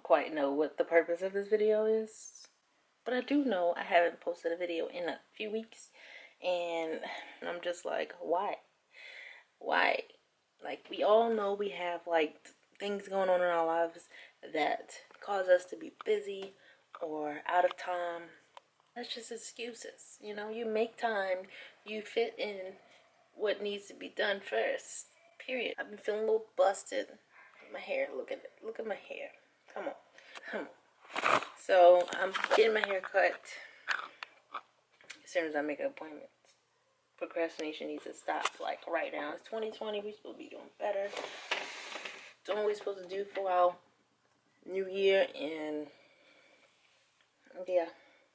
quite know what the purpose of this video is, but I do know I haven't posted a video in a few weeks, and I'm just like, why? Why? Like, we all know we have like things going on in our lives that cause us to be busy or out of time. That's just excuses. You know, you make time, you fit in what needs to be done first. Period. I've been feeling a little busted. My hair, look at it. Look at my hair. Come on. Come on. So I'm getting my hair cut as soon as I make an appointment. Procrastination needs to stop, like, right now. It's 2020. We're supposed to be doing better. Doing what we're supposed to do for our new year. And yeah,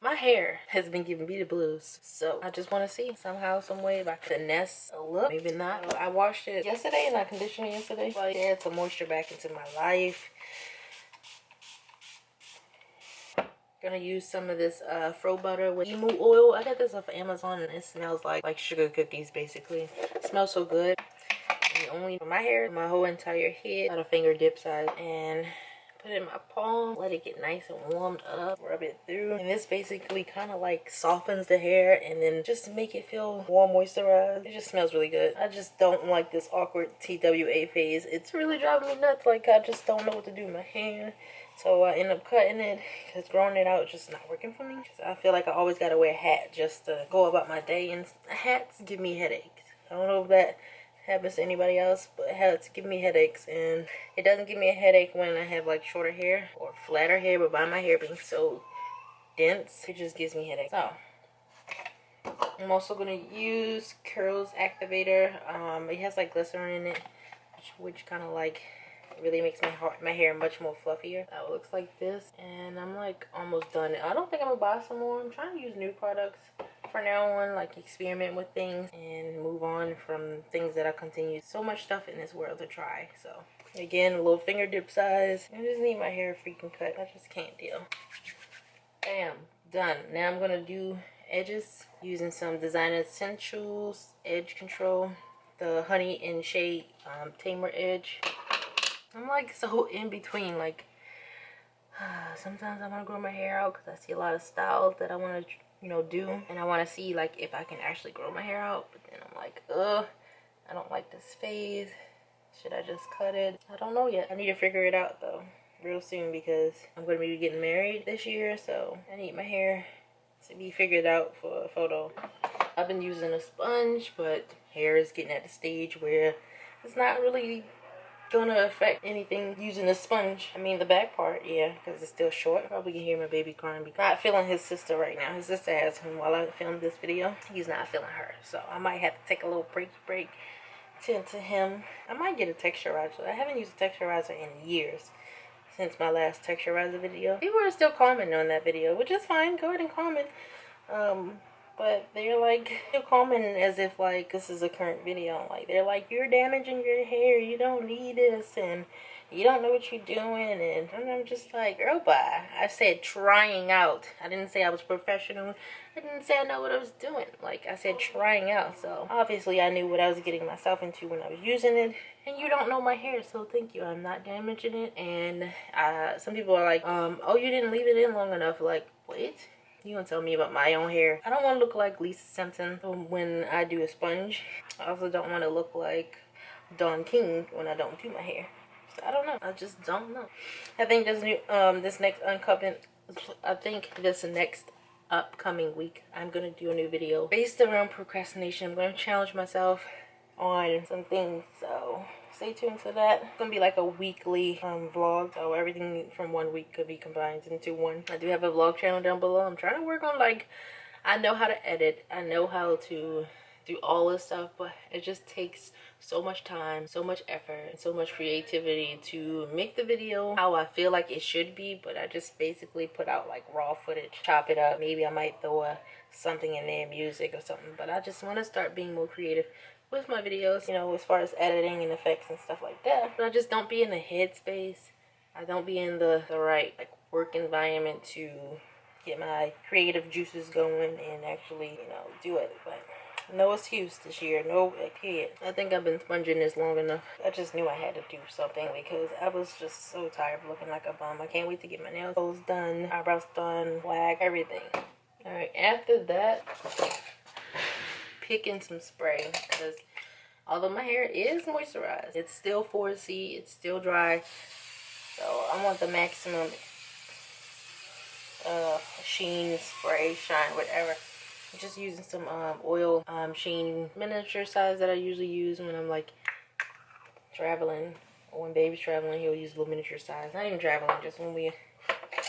my hair has been giving me the blues, so I just want to see somehow, some way, if I could finesse a look. Maybe not. I washed it yesterday and I conditioned it yesterday. I add some moisture back into my life. Gonna use some of this fro butter with emu oil. I got this off of Amazon and it smells like sugar cookies basically. It smells so good. And only for my hair, my whole entire head, about a finger dip size, and put it in my palm, let it get nice and warmed up, rub it through, and this basically kind of like softens the hair and then just to make it feel warm, moisturized. It just smells really good. I just don't like this awkward TWA phase. It's really driving me nuts. Like, I just don't know what to do with my hair. So I end up cutting it because growing it out is just not working for me. I feel like I always gotta wear a hat just to go about my day, and hats give me headaches. I don't know if that happens to anybody else, but hats give me headaches, and it doesn't give me a headache when I have like shorter hair or flatter hair, but by my hair being so dense, it just gives me headaches. So I'm also gonna use Curls Activator. It has like glycerin in it, which kind of like really makes my hair much more fluffier. That looks like this, and I'm like almost done. I don't think I'm gonna buy some more. I'm trying to use new products for now on, like experiment with things and move on from things that I continue. So much stuff in this world to try. So again, a little finger dip size. I just need my hair freaking cut. I just can't deal. Bam, done. Now I'm gonna do edges using some Design Essentials Edge Control, the Honey and Shade Tamer Edge. I'm like so in between, like sometimes I want to grow my hair out because I see a lot of styles that I want to, you know, do, and I want to see like if I can actually grow my hair out. But then I'm like, I don't like this phase. Should I just cut it? I don't know yet. I need to figure it out though real soon because I'm going to be getting married this year, so I need my hair to be figured out for a photo. I've been using a sponge, but hair is getting at the stage where it's not really gonna affect anything using a sponge. I mean the back part, yeah, because it's still short. Probably can hear my baby crying because I'm not feeling his sister right now. His sister has him while I filmed this video. He's not feeling her, so I might have to take a little break tend to him. I might get a texturizer. I haven't used a texturizer in years since my last texturizer video. People are still commenting on that video, which is fine. Go ahead and comment. But they're like, still commenting as if like this is a current video. Like, they're like, you're damaging your hair, you don't need this, and you don't know what you're doing. And I'm just like, girl, bye. I said trying out. I didn't say I was professional. I didn't say I know what I was doing. Like, I said trying out. So obviously I knew what I was getting myself into when I was using it. And you don't know my hair, so thank you. I'm not damaging it. And some people are like, oh, you didn't leave it in long enough. Like, wait. You gonna tell me about my own hair? I don't want to look like Lisa Simpson when I do a sponge. I also don't want to look like Dawn King when I don't do my hair. So I don't know. I just don't know. I think this next upcoming week, I'm gonna do a new video based around procrastination. I'm gonna challenge myself on some things, so stay tuned for that. It's gonna be like a weekly vlog, so everything from one week could be combined into one. I do have a vlog channel down below. I'm trying to work on, like, I know how to edit, I know how to do all this stuff, but it just takes so much time, so much effort, and so much creativity to make the video how I feel like it should be. But I just basically put out like raw footage, chop it up. Maybe I might throw something in there, music or something, but I just want to start being more creative with my videos, you know, as far as editing and effects and stuff like that. But I just don't be in the headspace. I don't be in the right like work environment to get my creative juices going and actually, you know, do it. But No excuse this year. No kid. I think I've been sponging this long enough. I just knew I had to do something because I was just so tired of looking like a bum. I can't wait to get my nails done, eyebrows done, wax, everything. Alright, after that, picking some spray because although my hair is moisturized, it's still 4C, it's still dry. So I want the maximum sheen, spray, shine, whatever. I'm just using some oil sheen miniature size that I usually use when I'm like traveling, or when baby's traveling. He'll use a little miniature size. Not even traveling, just when we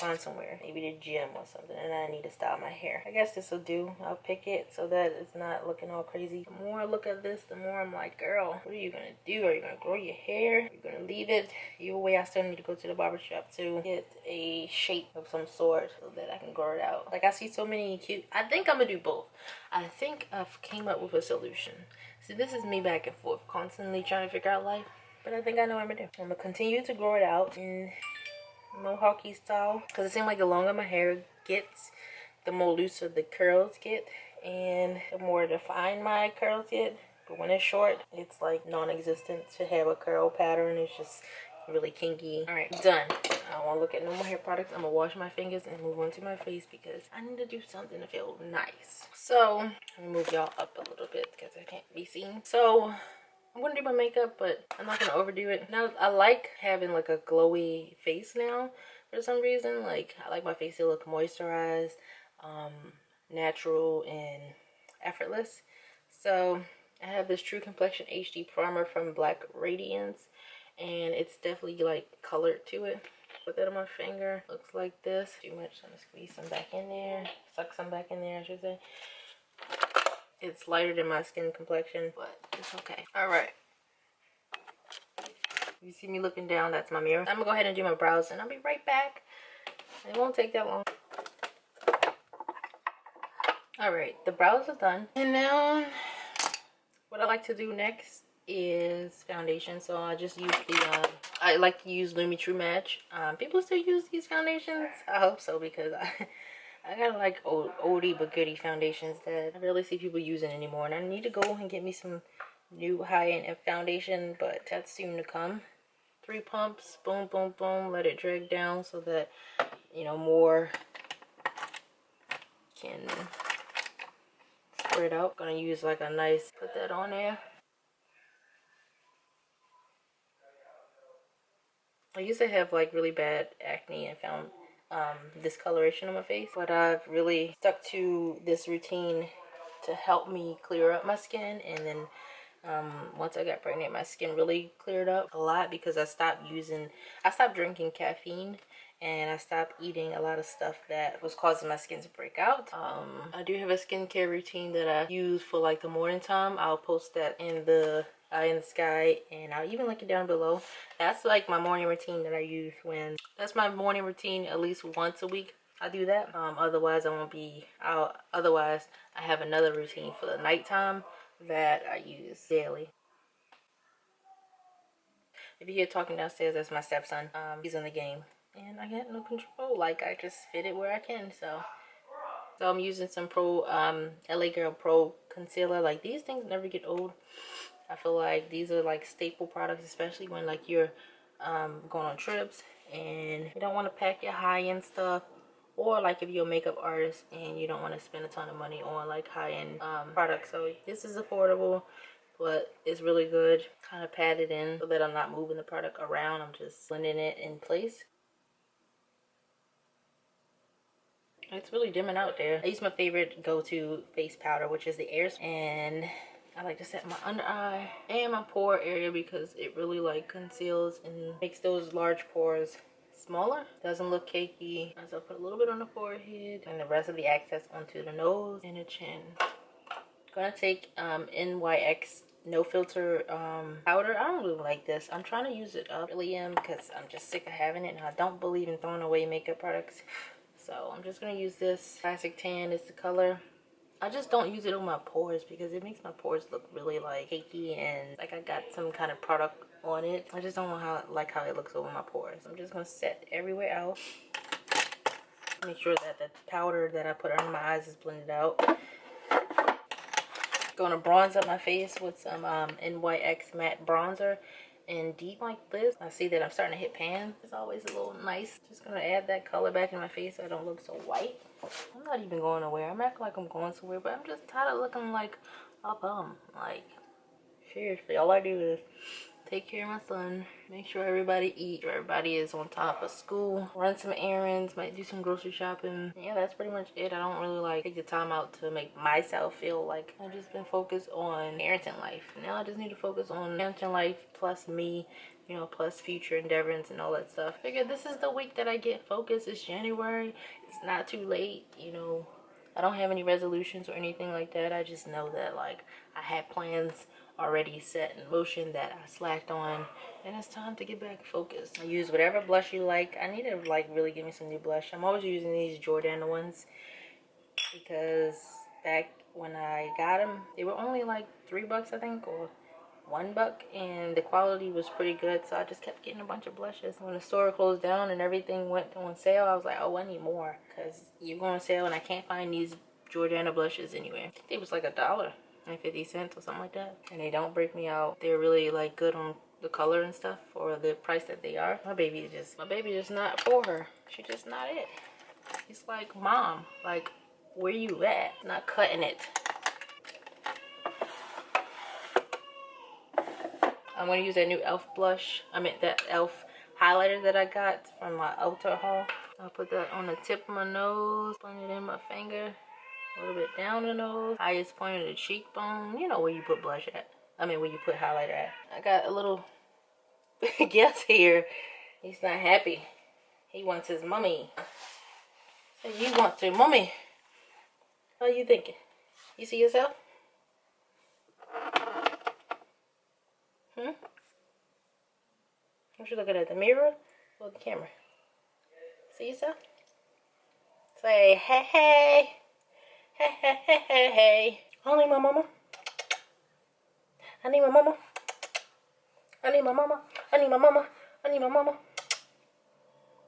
gone somewhere, maybe the gym or something, and I need to style my hair. I guess this will do. I'll pick it so that it's not looking all crazy. The more I look at this, the more I'm like, girl, what are you gonna do? Are you gonna grow your hair? Are you gonna leave it? Either way, I still need to go to the barber shop to get a shape of some sort so that I can grow it out. Like, I see so many cute. I think I'm gonna do both. I think I've came up with a solution. See, this is me back and forth, constantly trying to figure out life, but I think I know what I'm gonna do. I'm gonna continue to grow it out and mohawky style, because it seems like the longer my hair gets, the more looser the curls get, and the more defined my curls get. But when it's short, it's like non-existent to have a curl pattern. It's just really kinky. All right, done. I don't want to look at no more hair products. I'm gonna wash my fingers and move on to my face because I need to do something to feel nice. So let me move y'all up a little bit because I can't be seen. So I'm gonna do my makeup, but I'm not gonna overdo it. Now, I like having like a glowy face now for some reason. Like, I like my face to look moisturized, natural, and effortless. So I have this True Complexion HD primer from Black Radiance, and it's definitely like colored to it. Put that on my finger. Looks like this. Too much. I'm gonna squeeze some back in there. Suck some back in there, I should say. It's lighter than my skin complexion, but it's okay. All right. You see me looking down, that's my mirror. I'm gonna go ahead and do my brows and I'll be right back. It won't take that long. All right, the brows are done. And now what I like to do next is foundation. So I just use the, I like to use Lumi True Match. People still use these foundations. I hope so, because I got like oldie but goodie foundations that I rarely see people using anymore, and I need to go and get me some new high-end foundation, but that's soon to come. 3 pumps, boom, boom, boom, let it drag down so that, you know, more can spread out. Gonna use like a nice, put that on there. I used to have like really bad acne and found discoloration on my face, but I've really stuck to this routine to help me clear up my skin. And then once I got pregnant, my skin really cleared up a lot because I stopped drinking caffeine, and I stopped eating a lot of stuff that was causing my skin to break out. I do have a skincare routine that I use for like the morning time. I'll post that in the eye in the sky, and I'll even link it down below. That's like my morning routine that I use that's my morning routine at least once a week. I do that. Otherwise I won't be out. Otherwise I have another routine for the nighttime that I use daily. If you hear talking downstairs, that's my stepson. He's in the game, and I got no control. Like, I just fit it where I can. So I'm using some LA Girl Pro concealer. Like, these things never get old. I feel like these are like staple products, especially when like you're going on trips and you don't want to pack your high-end stuff, or like if you're a makeup artist and you don't want to spend a ton of money on like high-end products. So this is affordable, but it's really good. Kind of pat it in so that I'm not moving the product around. I'm just blending it in place. It's really dimming out there. I use my favorite go-to face powder, which is the Air, and I like to set my under eye and my pore area because it really like conceals and makes those large pores smaller. Doesn't look cakey. So I'll put a little bit on the forehead and the rest of the excess onto the nose and the chin. Gonna take NYX no filter powder. I don't really like this. I'm trying to use it up. I really am, because I'm just sick of having it, and I don't believe in throwing away makeup products. So I'm just gonna use this. Classic Tan is the color. I just don't use it on my pores because it makes my pores look really like cakey and like I got some kind of product on it. I just don't know how it looks over my pores. I'm just gonna set everywhere else. Make sure that the powder that I put under my eyes is blended out. Gonna bronze up my face with some NYX matte bronzer and deep like this. I see that I'm starting to hit pan. It's always a little nice. Just gonna add that color back in my face so I don't look so white. I'm not even going nowhere. I'm acting like I'm going somewhere, but I'm just tired of looking like a bum. Like, seriously, all I do is take care of my son, make sure everybody eat, everybody is on top of school, run some errands, might do some grocery shopping. Yeah, that's pretty much it. I don't really like take the time out to make myself feel like I've just been focused on parenting life. Now I just need to focus on parenting life plus me, you know, plus future endeavors and all that stuff. Figure this is the week that I get focused. It's January. It's not too late, you know. I don't have any resolutions or anything like that. I just know that, like, I had plans already set in motion that I slacked on, and it's time to get back focused. I use whatever blush you like. I need to, like, really give me some new blush. I'm always using these Jordana ones because back when I got them, they were only like $3, I think, or $1, and the quality was pretty good, so I just kept getting a bunch of blushes. When the store closed down and everything went on sale, I was like, oh, I need more, because you go on sale and I can't find these Jordana blushes anywhere. I think it was like $1.50 or something like that, and they don't break me out. They're really like good on the color and stuff for the price that they are. My baby is just not for her. She's just not it. It's like, Mom, like, where you at? Not cutting it. I'm going to use that new e.l.f. blush. I mean, that e.l.f. highlighter that I got from my Ulta haul. I'll put that on the tip of my nose, blend it in my finger, a little bit down the nose, highest point of the cheekbone. You know where you put blush at. I mean, where you put highlighter at. I got a little guess here. He's not happy. He wants his mommy. So you want your mommy. What are you thinking? You see yourself? What you looking at, the mirror or the camera? See yourself? Say hey hey. Hey hey hey hey hey. I need my mama. I need my mama. I need my mama. I need my mama. I need my mama.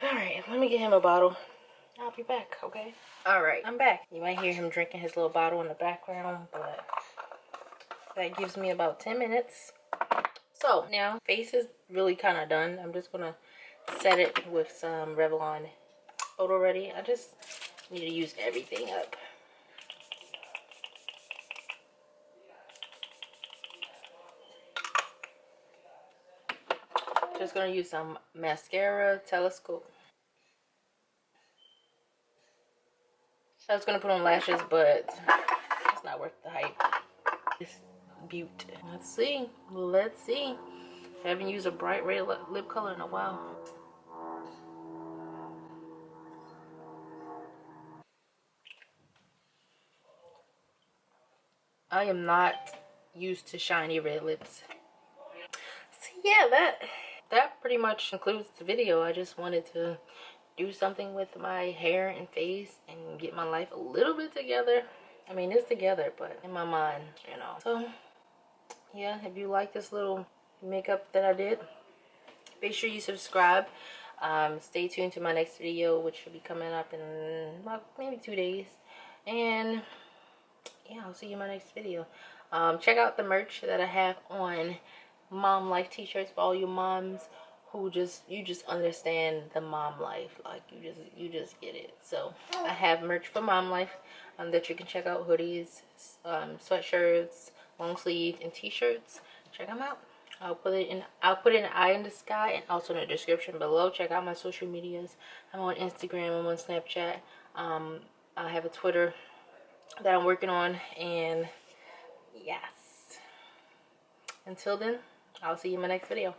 Alright, let me get him a bottle. I'll be back, okay? Alright, I'm back. You might hear him drinking his little bottle in the background, but that gives me about 10 minutes. So now, face is really kind of done. I'm just gonna set it with some Revlon Photo Ready. I just need to use everything up. Just gonna use some mascara, Telescope. I was gonna put on lashes, but it's not worth the hype. It's Butte. Let's see. Let's see. I haven't used a bright red lip color in a while. I am not used to shiny red lips. So yeah, that pretty much concludes the video. I just wanted to do something with my hair and face and get my life a little bit together. I mean, it's together, but in my mind, you know. So yeah, if you like this little makeup that I did, make sure you subscribe. Stay tuned to my next video, which should be coming up in about maybe 2 days. And yeah, I'll see you in my next video. Check out the merch that I have on Mom Life t-shirts for all you moms who you just understand the mom life. Like, you just get it. So I have merch for Mom Life that you can check out: hoodies, sweatshirts, long sleeve, and t-shirts. Check them out. I'll put it in eye in the sky and also in the description below. Check out my social medias. I'm on Instagram, I'm on Snapchat. I have a Twitter that I'm working on, and yes. Until then, I'll see you in my next video.